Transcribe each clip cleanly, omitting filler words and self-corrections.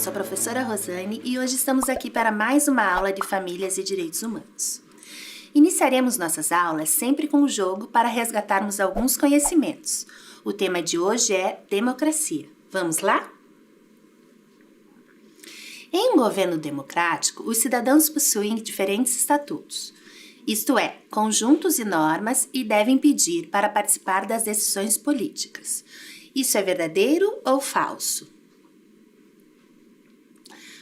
sou a professora Rosane e hoje estamos aqui para mais uma aula de Famílias e Direitos Humanos. Iniciaremos nossas aulas sempre com um jogo para resgatarmos alguns conhecimentos. O tema de hoje é democracia. Vamos lá? Em um governo democrático, os cidadãos possuem diferentes estatutos, isto é, conjuntos e normas, e devem pedir para participar das decisões políticas. Isso é verdadeiro ou falso?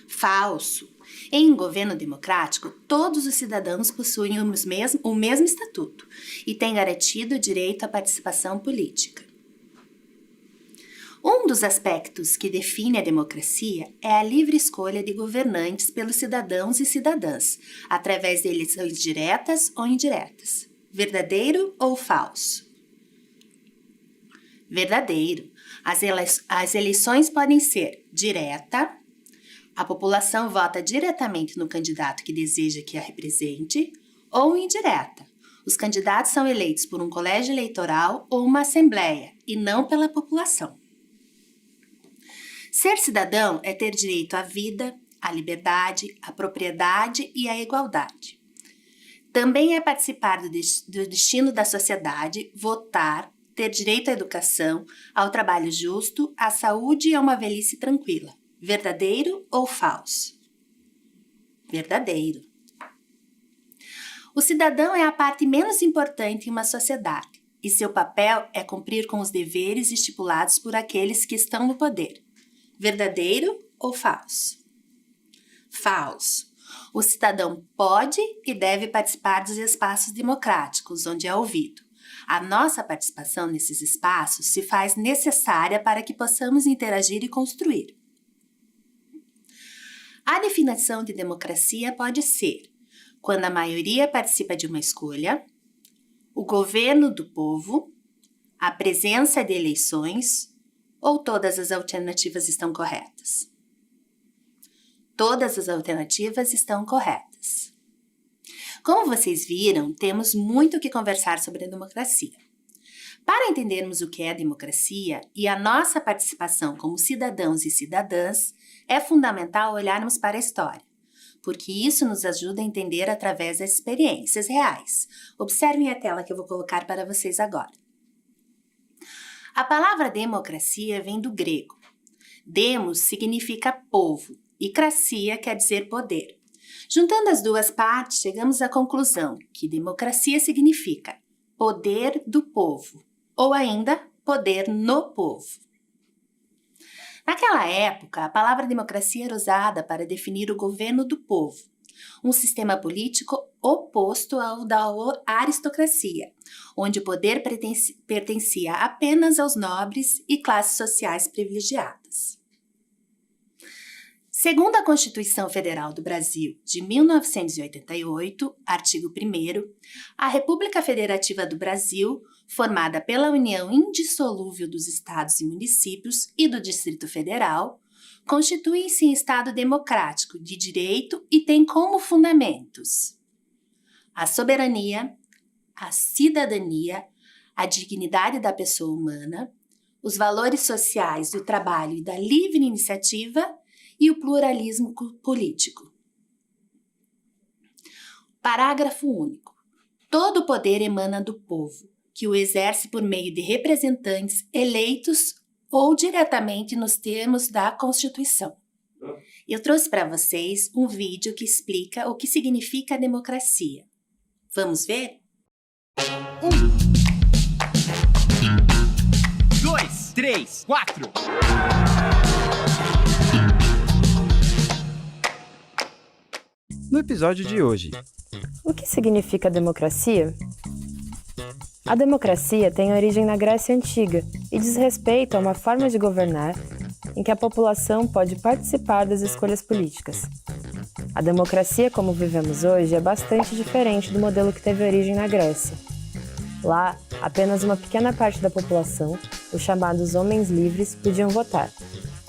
Falso. Em um governo democrático, todos os cidadãos possuem o mesmo estatuto e têm garantido o direito à participação política. Um dos aspectos que define a democracia é a livre escolha de governantes pelos cidadãos e cidadãs, através de eleições diretas ou indiretas. Verdadeiro ou falso? Verdadeiro. As eleições podem ser direta, a população vota diretamente no candidato que deseja que a represente, ou indireta. Os candidatos são eleitos por um colégio eleitoral ou uma assembleia, e não pela população. Ser cidadão é ter direito à vida, à liberdade, à propriedade e à igualdade. Também é participar do destino da sociedade, votar, ter direito à educação, ao trabalho justo, à saúde e a uma velhice tranquila. Verdadeiro ou falso? Verdadeiro. O cidadão é a parte menos importante em uma sociedade, e seu papel é cumprir com os deveres estipulados por aqueles que estão no poder. Verdadeiro ou falso? Falso. O cidadão pode e deve participar dos espaços democráticos, onde é ouvido. A nossa participação nesses espaços se faz necessária para que possamos interagir e construir. A definição de democracia pode ser quando a maioria participa de uma escolha, o governo do povo, a presença de eleições, ou todas as alternativas estão corretas? Todas as alternativas estão corretas. Como vocês viram, temos muito o que conversar sobre a democracia. Para entendermos o que é a democracia e a nossa participação como cidadãos e cidadãs, é fundamental olharmos para a história, porque isso nos ajuda a entender através das experiências reais. Observem a tela que eu vou colocar para vocês agora. A palavra democracia vem do grego. Demos significa povo e cracia quer dizer poder. Juntando as duas partes, chegamos à conclusão que democracia significa poder do povo, ou ainda poder no povo. Naquela época, a palavra democracia era usada para definir o governo do povo, um sistema político oposto ao da aristocracia, onde o poder pertencia apenas aos nobres e classes sociais privilegiadas. Segundo a Constituição Federal do Brasil de 1988, artigo 1º, a República Federativa do Brasil, formada pela união indissolúvel dos estados e municípios e do Distrito Federal, constitui-se em Estado democrático de direito e tem como fundamentos a soberania, a cidadania, a dignidade da pessoa humana, os valores sociais do trabalho e da livre iniciativa e o pluralismo político. Parágrafo único. Todo o poder emana do povo, que o exerce por meio de representantes eleitos ou diretamente nos termos da Constituição. Eu trouxe para vocês um vídeo que explica o que significa a democracia. Vamos ver? 1, 2, 3, 4. No episódio de hoje, o que significa democracia? A democracia tem origem na Grécia Antiga e diz respeito a uma forma de governar em que a população pode participar das escolhas políticas. A democracia como vivemos hoje é bastante diferente do modelo que teve origem na Grécia. Lá, apenas uma pequena parte da população, os chamados homens livres, podiam votar,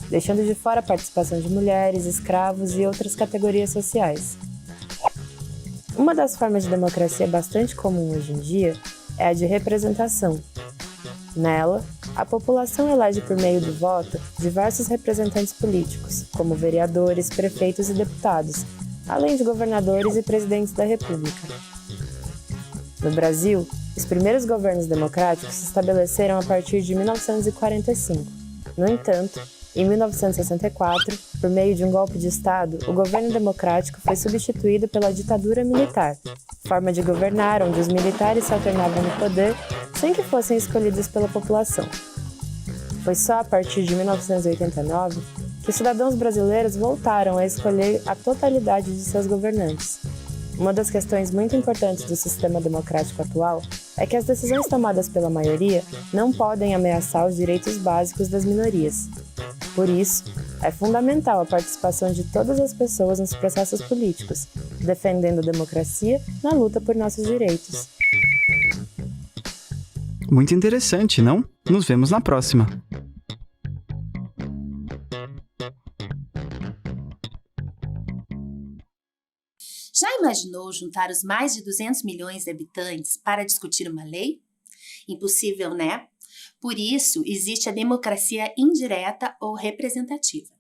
deixando de fora a participação de mulheres, escravos e outras categorias sociais. Uma das formas de democracia bastante comum hoje em dia é a de representação. Nela, A população elege por meio do voto diversos representantes políticos, como vereadores, prefeitos e deputados, além de governadores e presidentes da República. No Brasil, os primeiros governos democráticos se estabeleceram a partir de 1945. No entanto, em 1964, por meio de um golpe de Estado, o governo democrático foi substituído pela ditadura militar, forma de governar onde os militares se alternavam no poder sem que fossem escolhidos pela população. Foi só a partir de 1989 que os cidadãos brasileiros voltaram a escolher a totalidade de seus governantes. Uma das questões muito importantes do sistema democrático atual é que as decisões tomadas pela maioria não podem ameaçar os direitos básicos das minorias. Por isso, é fundamental a participação de todas as pessoas nos processos políticos, defendendo a democracia na luta por nossos direitos. Muito interessante, não? Nos vemos na próxima! Já imaginou juntar os mais de 200 milhões de habitantes para discutir uma lei? Impossível, né? Por isso, existe a democracia indireta ou representativa.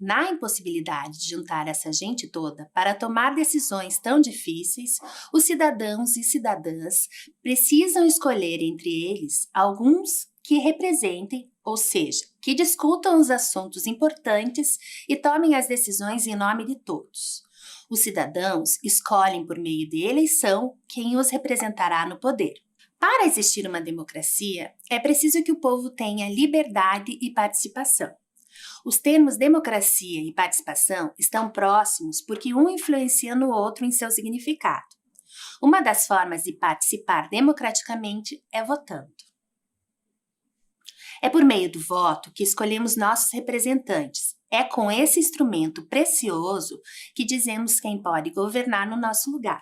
Na impossibilidade de juntar essa gente toda para tomar decisões tão difíceis, os cidadãos e cidadãs precisam escolher entre eles alguns que representem, ou seja, que discutam os assuntos importantes e tomem as decisões em nome de todos. Os cidadãos escolhem por meio de eleição quem os representará no poder. Para existir uma democracia, é preciso que o povo tenha liberdade e participação. Os termos democracia e participação estão próximos porque um influencia no outro em seu significado. Uma das formas de participar democraticamente é votando. É por meio do voto que escolhemos nossos representantes. É com esse instrumento precioso que dizemos quem pode governar no nosso lugar.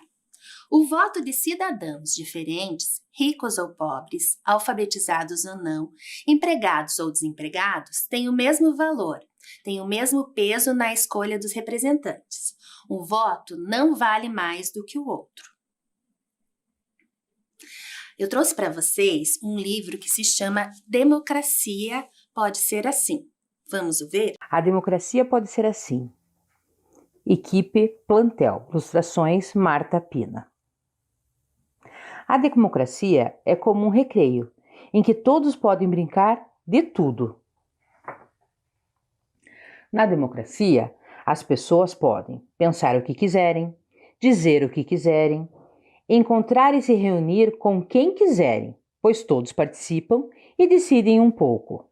O voto de cidadãos diferentes, ricos ou pobres, alfabetizados ou não, empregados ou desempregados, tem o mesmo valor, tem o mesmo peso na escolha dos representantes. Um voto não vale mais do que o outro. Eu trouxe para vocês um livro que se chama Democracia Pode Ser Assim. Vamos ver? A democracia pode ser assim. Equipe Plantel, ilustrações Marta Pina. A democracia é como um recreio, em que todos podem brincar de tudo. Na democracia, as pessoas podem pensar o que quiserem, dizer o que quiserem, encontrar e se reunir com quem quiserem, pois todos participam e decidem um pouco.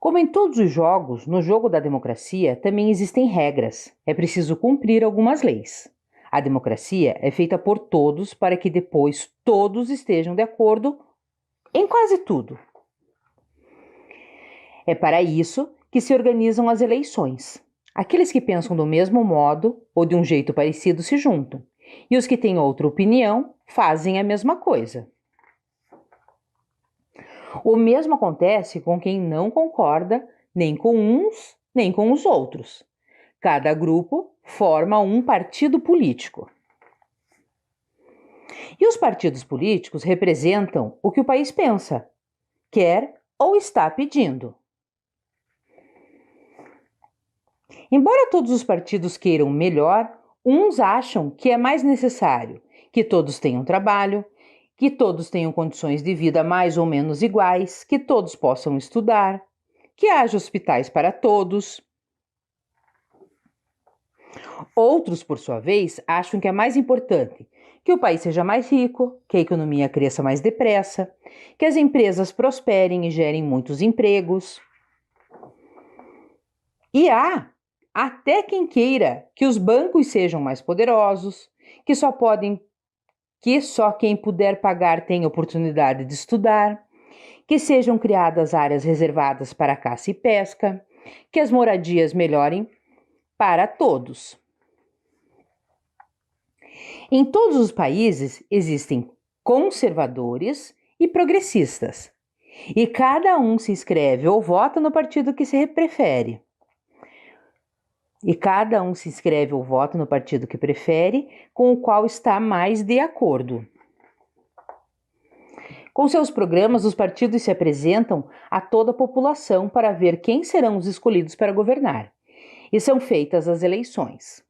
Como em todos os jogos, no jogo da democracia também existem regras. É preciso cumprir algumas leis. A democracia é feita por todos para que depois todos estejam de acordo em quase tudo. É para isso que se organizam as eleições. Aqueles que pensam do mesmo modo ou de um jeito parecido se juntam, e os que têm outra opinião fazem a mesma coisa. O mesmo acontece com quem não concorda nem com uns nem com os outros. Cada grupo forma um partido político. E os partidos políticos representam o que o país pensa, quer ou está pedindo. Embora todos os partidos queiram melhor, uns acham que é mais necessário que todos tenham trabalho, que todos tenham condições de vida mais ou menos iguais, que todos possam estudar, que haja hospitais para todos. Outros, por sua vez, acham que é mais importante que o país seja mais rico, que a economia cresça mais depressa, que as empresas prosperem e gerem muitos empregos. E há até quem queira que os bancos sejam mais poderosos, que só quem puder pagar tenha oportunidade de estudar, que sejam criadas áreas reservadas para caça e pesca, que as moradias melhorem para todos. Em todos os países existem conservadores e progressistas, e cada um se inscreve ou vota no partido que se prefere. Com o qual está mais de acordo. Com seus programas, os partidos se apresentam a toda a população para ver quem serão os escolhidos para governar. E são feitas as eleições.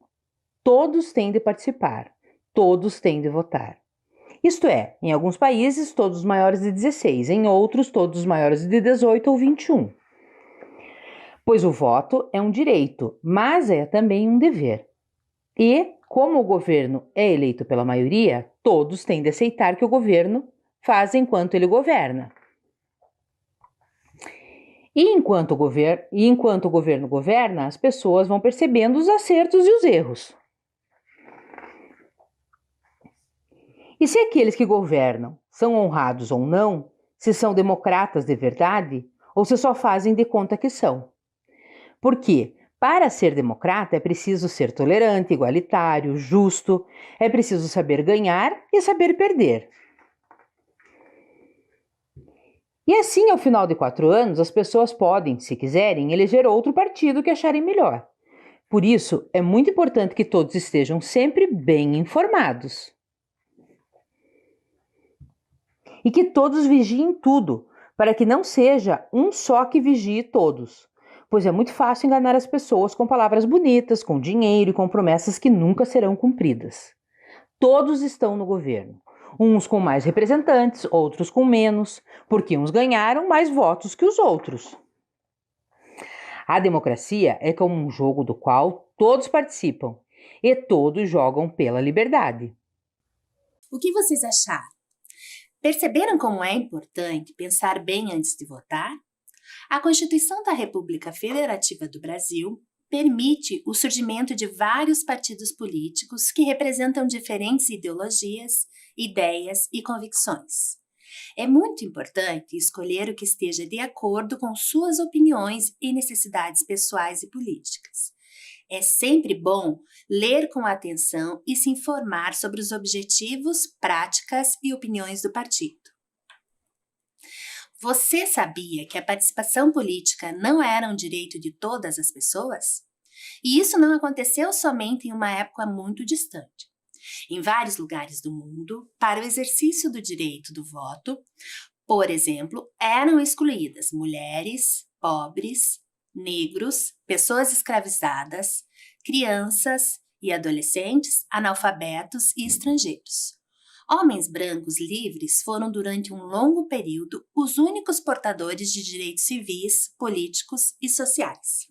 Todos têm de participar, todos têm de votar. Isto é, em alguns países, todos os maiores de 16, em outros, todos os maiores de 18 ou 21. Pois o voto é um direito, mas é também um dever. E, como o governo é eleito pela maioria, todos têm de aceitar que o governo faz enquanto ele governa. E enquanto o governo governa, as pessoas vão percebendo os acertos e os erros. E se aqueles que governam são honrados ou não, se são democratas de verdade, ou se só fazem de conta que são. Porque, para ser democrata, é preciso ser tolerante, igualitário, justo, é preciso saber ganhar e saber perder. E assim, ao final de 4 anos, as pessoas podem, se quiserem, eleger outro partido que acharem melhor. Por isso, é muito importante que todos estejam sempre bem informados. E que todos vigiem tudo, para que não seja um só que vigie todos. Pois é muito fácil enganar as pessoas com palavras bonitas, com dinheiro e com promessas que nunca serão cumpridas. Todos estão no governo. Uns com mais representantes, outros com menos, porque uns ganharam mais votos que os outros. A democracia é como um jogo do qual todos participam e todos jogam pela liberdade. O que vocês acharam? Perceberam como é importante pensar bem antes de votar? A Constituição da República Federativa do Brasil permite o surgimento de vários partidos políticos que representam diferentes ideologias, ideias e convicções. É muito importante escolher o que esteja de acordo com suas opiniões e necessidades pessoais e políticas. É sempre bom ler com atenção e se informar sobre os objetivos, práticas e opiniões do partido. Você sabia que a participação política não era um direito de todas as pessoas? E isso não aconteceu somente em uma época muito distante. Em vários lugares do mundo, para o exercício do direito do voto, por exemplo, eram excluídas mulheres, pobres, negros, pessoas escravizadas, crianças e adolescentes, analfabetos e estrangeiros. Homens brancos livres foram durante um longo período os únicos portadores de direitos civis, políticos e sociais.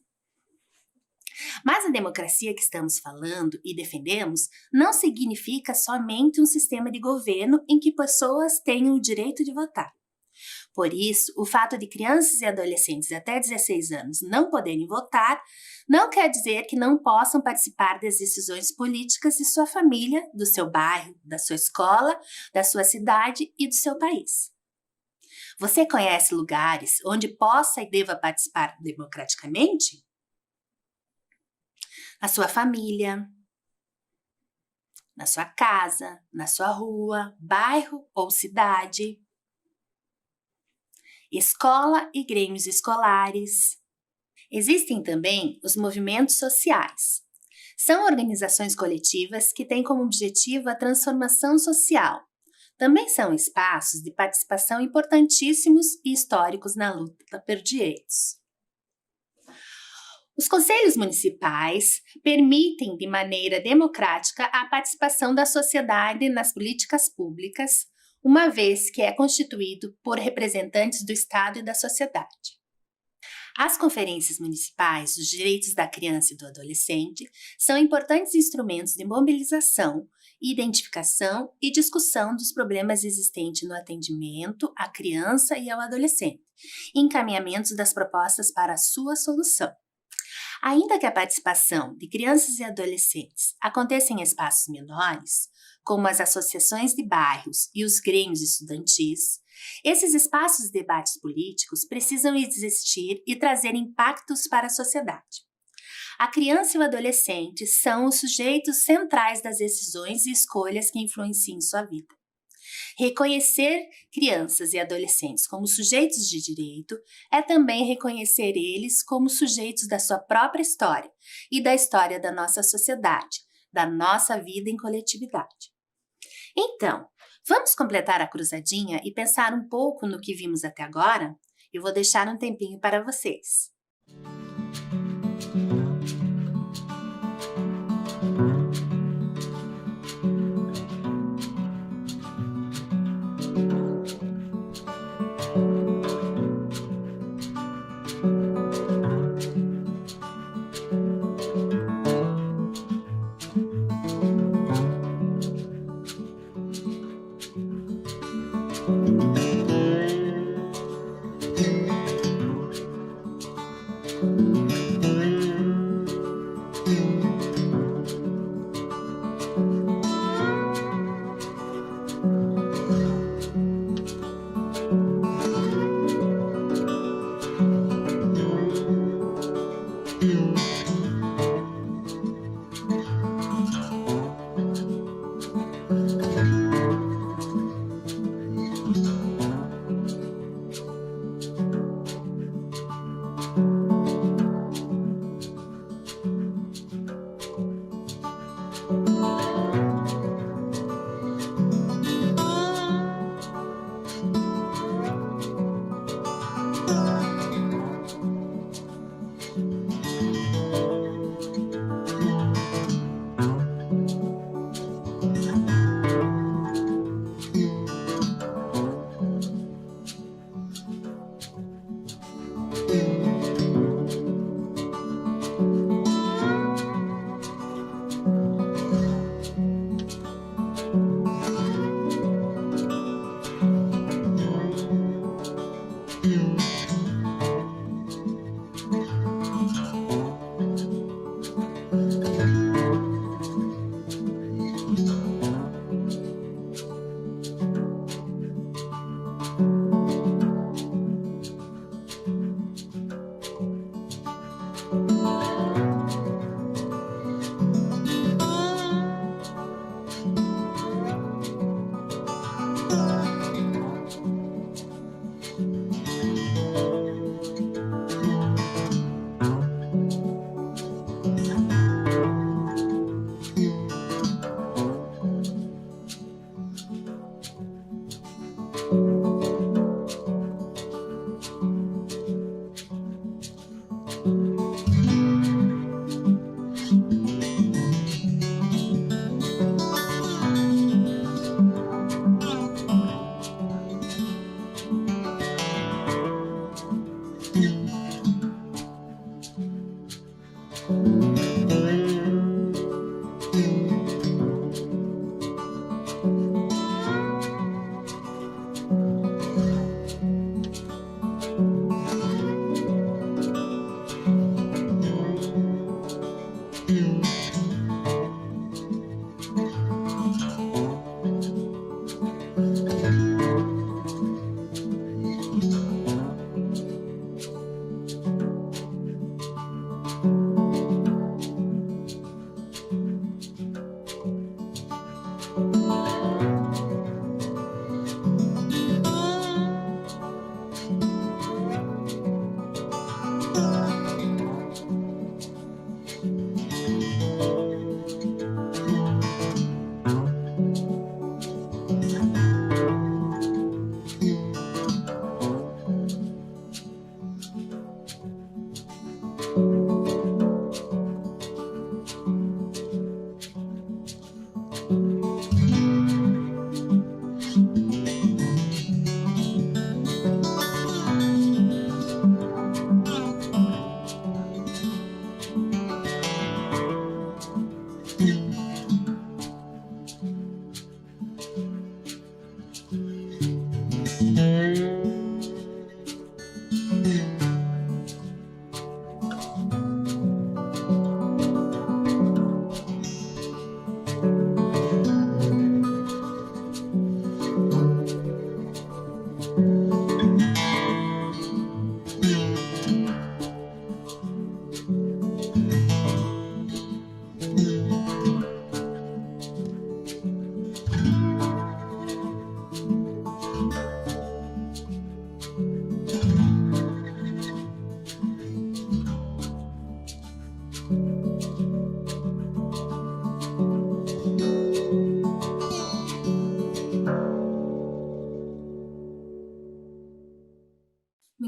Mas a democracia que estamos falando e defendemos não significa somente um sistema de governo em que pessoas tenham o direito de votar. Por isso, o fato de crianças e adolescentes até 16 anos não poderem votar não quer dizer que não possam participar das decisões políticas de sua família, do seu bairro, da sua escola, da sua cidade e do seu país. Você conhece lugares onde possa e deva participar democraticamente? Na sua família, na sua casa, na sua rua, bairro ou cidade. Escola e grêmios escolares. Existem também os movimentos sociais. São organizações coletivas que têm como objetivo a transformação social. Também são espaços de participação importantíssimos e históricos na luta por direitos. Os conselhos municipais permitem de maneira democrática a participação da sociedade nas políticas públicas, uma vez que é constituído por representantes do Estado e da sociedade. As conferências municipais dos direitos da criança e do adolescente são importantes instrumentos de mobilização, identificação e discussão dos problemas existentes no atendimento à criança e ao adolescente, e encaminhamentos das propostas para a sua solução. Ainda que a participação de crianças e adolescentes aconteça em espaços menores, como as associações de bairros e os grêmios estudantis, esses espaços de debates políticos precisam existir e trazer impactos para a sociedade. A criança e o adolescente são os sujeitos centrais das decisões e escolhas que influenciam sua vida. Reconhecer crianças e adolescentes como sujeitos de direito é também reconhecer eles como sujeitos da sua própria história e da história da nossa sociedade, da nossa vida em coletividade. Então, Vamos completar a cruzadinha e pensar um pouco no que vimos até agora? Eu vou deixar um tempinho para vocês.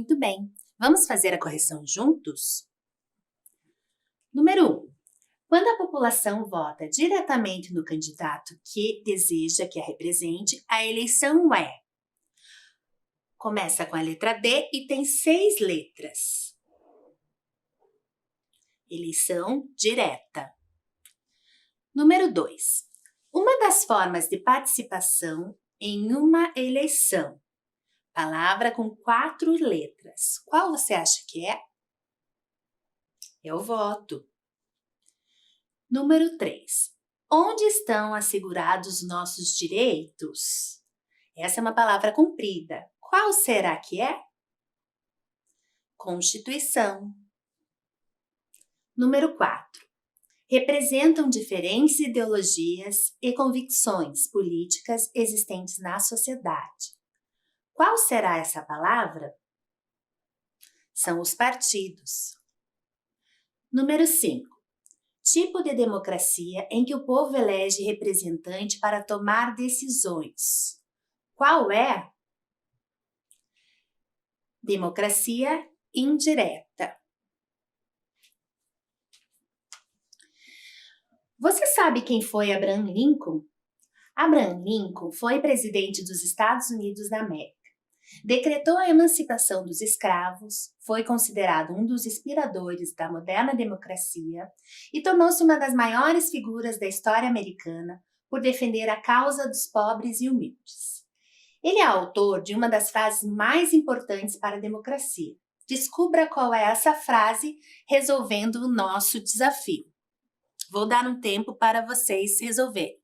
Muito bem. Vamos fazer a correção juntos? Número 1. Quando a população vota diretamente no candidato que deseja que a represente, a eleição é. Começa com a letra D e tem 6 letras. Eleição direta. Número 2. Uma das formas de participação em uma eleição. Palavra com 4 letras. Qual você acha que é? É o voto. Número 3. Onde estão assegurados nossos direitos? Essa é uma palavra comprida. Qual será que é? Constituição. Número 4. Representam diferentes ideologias e convicções políticas existentes na sociedade. Qual será essa palavra? São os partidos. Número 5. Tipo de democracia em que o povo elege representante para tomar decisões. Qual é? Democracia indireta. Você sabe quem foi Abraham Lincoln? Abraham Lincoln foi presidente dos Estados Unidos da América. Decretou a emancipação dos escravos, foi considerado um dos inspiradores da moderna democracia e tornou-se uma das maiores figuras da história americana por defender a causa dos pobres e humildes. Ele é autor de uma das frases mais importantes para a democracia. Descubra qual é essa frase resolvendo o nosso desafio. Vou dar um tempo para vocês resolverem.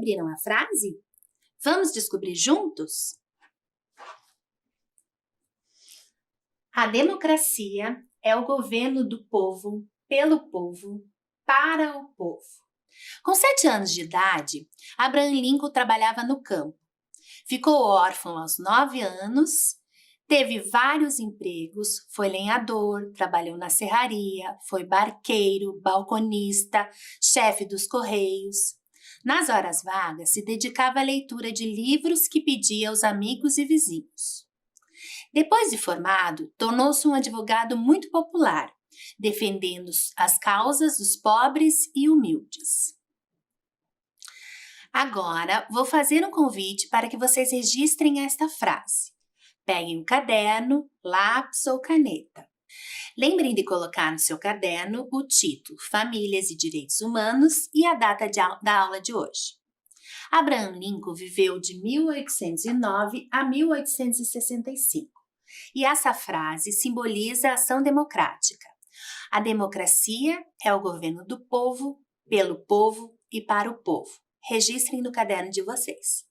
descobriram a frase? Vamos descobrir juntos? A democracia é o governo do povo, pelo povo, para o povo. Com 7 anos de idade, Abraham Lincoln trabalhava no campo. Ficou órfão aos 9 anos, teve vários empregos, foi lenhador, trabalhou na serraria, foi barqueiro, balconista, chefe dos correios. Nas horas vagas, se dedicava à leitura de livros que pedia aos amigos e vizinhos. Depois de formado, tornou-se um advogado muito popular, defendendo as causas dos pobres e humildes. Agora, vou fazer um convite para que vocês registrem esta frase. Peguem um caderno, lápis ou caneta. Lembrem de colocar no seu caderno o título Famílias e Direitos Humanos e a data da aula de hoje. Abraham Lincoln viveu de 1809 a 1865 e essa frase simboliza a ação democrática. A democracia é o governo do povo, pelo povo e para o povo. Registrem no caderno de vocês.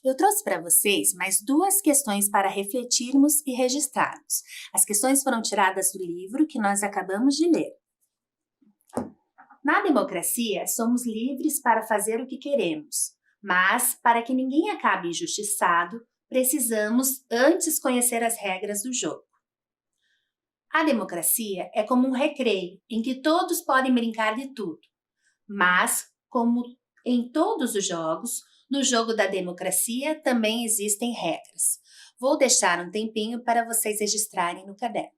Eu trouxe para vocês mais 2 questões para refletirmos e registrarmos. As questões foram tiradas do livro que nós acabamos de ler. Na democracia, somos livres para fazer o que queremos, mas para que ninguém acabe injustiçado, precisamos antes conhecer as regras do jogo. A democracia é como um recreio em que todos podem brincar de tudo, mas, como em todos os jogos, no jogo da democracia também existem regras. Vou deixar um tempinho para vocês registrarem no caderno.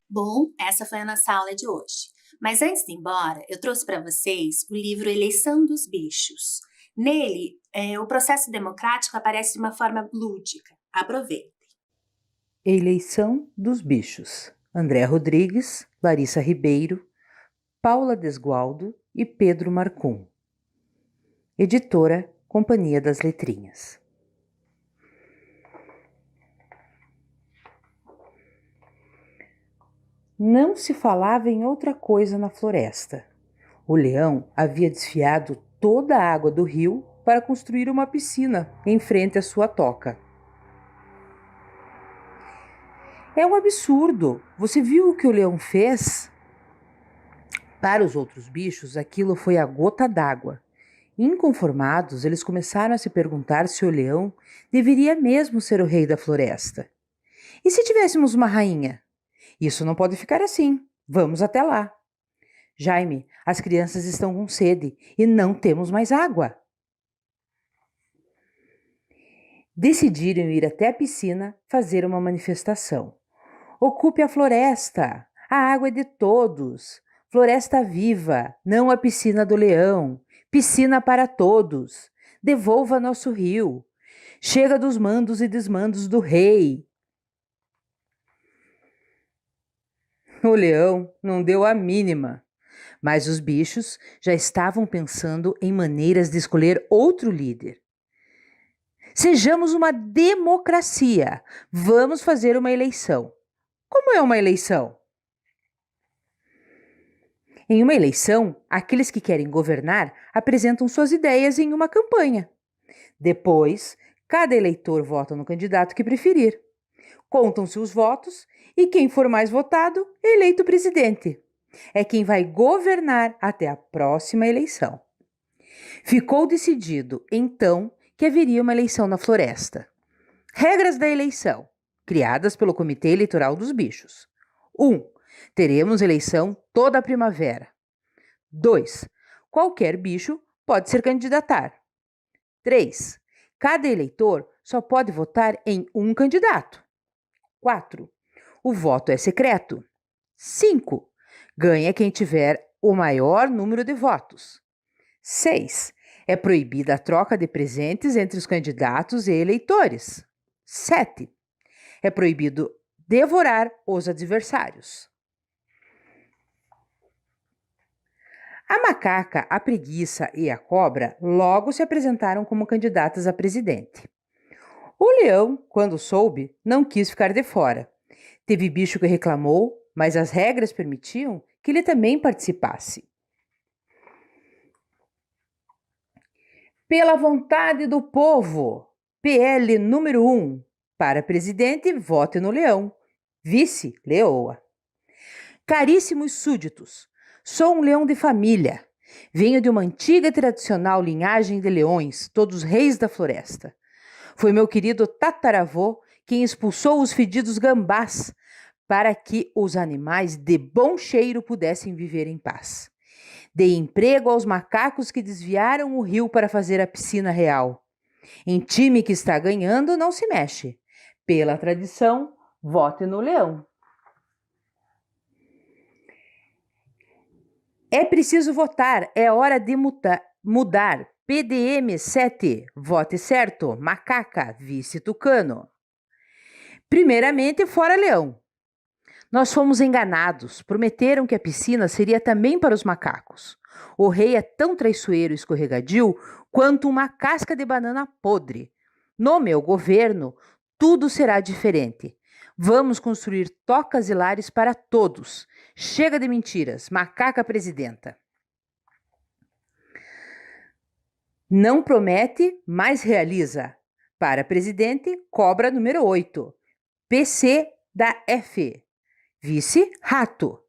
Bom, essa foi a nossa aula de hoje. Mas antes de ir embora, eu trouxe para vocês o livro Eleição dos Bichos. Nele, o processo democrático aparece de uma forma lúdica. Aproveitem. Eleição dos Bichos. André Rodrigues, Larissa Ribeiro, Paula Desgualdo e Pedro Marcum. Editora Companhia das Letrinhas. Não se falava em outra coisa na floresta. O leão havia desfiado toda a água do rio para construir uma piscina em frente à sua toca. É um absurdo! Você viu o que o leão fez? Para os outros bichos, aquilo foi a gota d'água. Inconformados, eles começaram a se perguntar se o leão deveria mesmo ser o rei da floresta. E se tivéssemos uma rainha? Isso não pode ficar assim. Vamos até lá. Jaime, as crianças estão com sede e não temos mais água. Decidiram ir até a piscina fazer uma manifestação. Ocupe a floresta. A água é de todos. Floresta viva, não a piscina do leão. Piscina para todos. Devolva nosso rio. Chega dos mandos e desmandos do rei. O leão não deu a mínima, mas os bichos já estavam pensando em maneiras de escolher outro líder. Sejamos uma democracia. Vamos fazer uma eleição. Como é uma eleição? Em uma eleição, aqueles que querem governar apresentam suas ideias em uma campanha. Depois, cada eleitor vota no candidato que preferir. Contam-se os votos E quem for mais votado, eleito presidente. É quem vai governar até a próxima eleição. Ficou decidido, então, que haveria uma eleição na floresta. Regras da eleição, criadas pelo Comitê Eleitoral dos Bichos. 1. Teremos eleição toda a primavera. 2. Qualquer bicho pode se candidatar. 3. Cada eleitor só pode votar em um candidato. 4. O voto é secreto. 5. Ganha quem tiver o maior número de votos. 6. É proibida a troca de presentes entre os candidatos e eleitores. 7. É proibido devorar os adversários. A macaca, a preguiça e a cobra logo se apresentaram como candidatas a presidente. O leão, quando soube, não quis ficar de fora. Teve bicho que reclamou, mas as regras permitiam que ele também participasse. Pela vontade do povo, PL número 1. Para presidente, vote no leão. Vice, leoa. Caríssimos súditos, sou um leão de família. Venho de uma antiga e tradicional linhagem de leões, todos reis da floresta. Foi meu querido tataravô quem expulsou os fedidos gambás para que os animais de bom cheiro pudessem viver em paz. Dei emprego aos macacos que desviaram o rio para fazer a piscina real. Em time que está ganhando, não se mexe. Pela tradição, vote no leão. É preciso votar, é hora de mudar. PDM 7, vote certo, macaca, vice tucano. Primeiramente, fora leão. Nós fomos enganados, prometeram que a piscina seria também para os macacos. O rei é tão traiçoeiro e escorregadio quanto uma casca de banana podre. No meu governo, tudo será diferente. Vamos construir tocas e lares para todos. Chega de mentiras, macaca presidenta. Não promete, mas realiza. Para presidente, cobra número 8. PC da F. Vice, rato.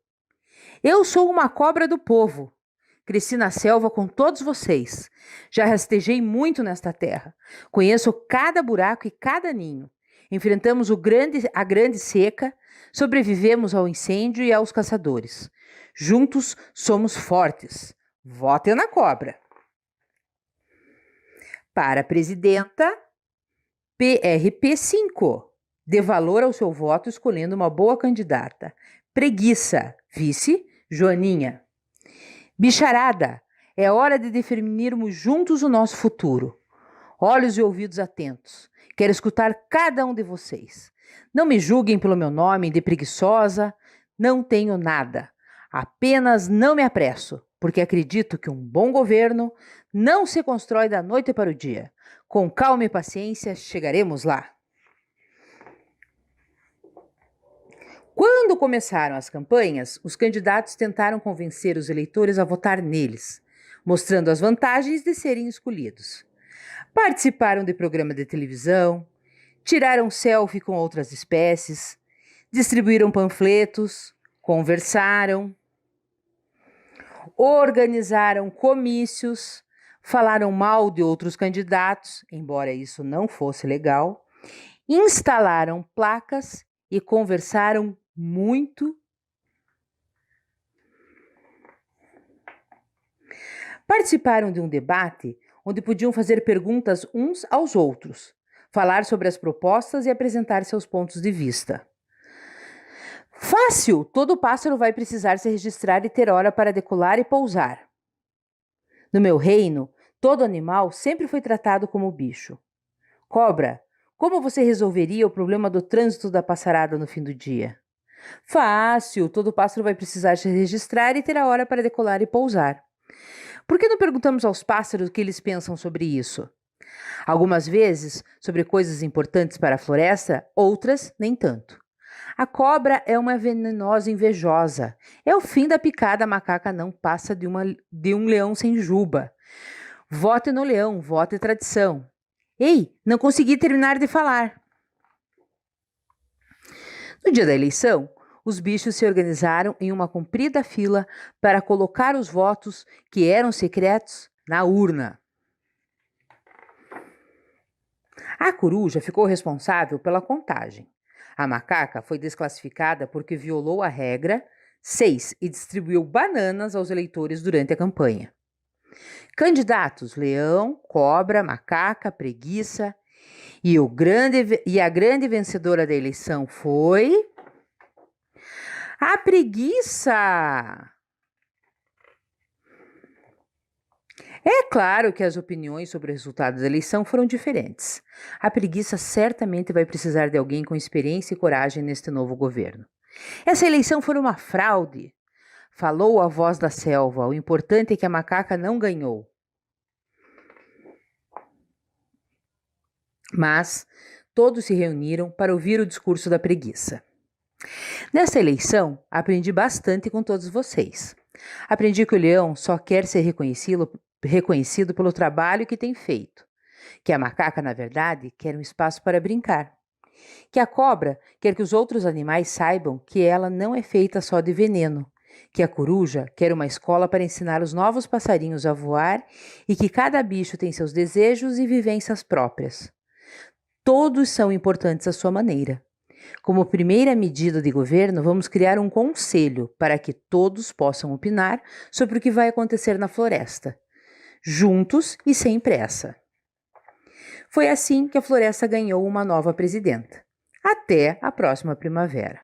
Eu sou uma cobra do povo. Cresci na selva com todos vocês. Já rastejei muito nesta terra. Conheço cada buraco e cada ninho. Enfrentamos a grande seca, sobrevivemos ao incêndio e aos caçadores. Juntos somos fortes. Vote na cobra. Para presidenta, PRP 5. Dê valor ao seu voto escolhendo uma boa candidata. Preguiça, vice, Joaninha. Bicharada, é hora de definirmos juntos o nosso futuro. Olhos e ouvidos atentos. Quero escutar cada um de vocês. Não me julguem pelo meu nome de preguiçosa. Não tenho nada. Apenas não me apresso, porque acredito que um bom governo não se constrói da noite para o dia. Com calma e paciência, chegaremos lá. Quando começaram as campanhas, os candidatos tentaram convencer os eleitores a votar neles, mostrando as vantagens de serem escolhidos. Participaram de programa de televisão, tiraram selfie com outras espécies, distribuíram panfletos, conversaram, organizaram comícios, falaram mal de outros candidatos, embora isso não fosse legal, instalaram placas e conversaram muito. Participaram de um debate onde podiam fazer perguntas uns aos outros, falar sobre as propostas e apresentar seus pontos de vista. Fácil! Todo pássaro vai precisar se registrar e ter hora para decolar e pousar. No meu reino, todo animal sempre foi tratado como bicho. Cobra, como você resolveria o problema do trânsito da passarada no fim do dia? Fácil! Todo pássaro vai precisar se registrar e ter a hora para decolar e pousar. Por que não perguntamos aos pássaros o que eles pensam sobre isso? Algumas vezes sobre coisas importantes para a floresta, outras nem tanto. A cobra é uma venenosa invejosa. É o fim da picada, a macaca não passa de um leão sem juba. Vote no leão, vote tradição. Ei, não consegui terminar de falar. No dia da eleição, os bichos se organizaram em uma comprida fila para colocar os votos, que eram secretos, na urna. A coruja ficou responsável pela contagem. A macaca foi desclassificada porque violou a regra 6 e distribuiu bananas aos eleitores durante a campanha. Candidatos: leão, cobra, macaca, preguiça. E a grande vencedora da eleição foi a preguiça. É claro que as opiniões sobre o resultado da eleição foram diferentes. A preguiça certamente vai precisar de alguém com experiência e coragem neste novo governo. Essa eleição foi uma fraude, falou a voz da selva. O importante é que a macaca não ganhou. Mas todos se reuniram para ouvir o discurso da preguiça. Nessa eleição, aprendi bastante com todos vocês. Aprendi que o leão só quer ser reconhecido pelo trabalho que tem feito, que a macaca, na verdade, quer um espaço para brincar, que a cobra quer que os outros animais saibam que ela não é feita só de veneno, que a coruja quer uma escola para ensinar os novos passarinhos a voar e que cada bicho tem seus desejos e vivências próprias. Todos são importantes à sua maneira. Como primeira medida de governo, vamos criar um conselho para que todos possam opinar sobre o que vai acontecer na floresta, juntos e sem pressa. Foi assim que a floresta ganhou uma nova presidenta. Até a próxima primavera.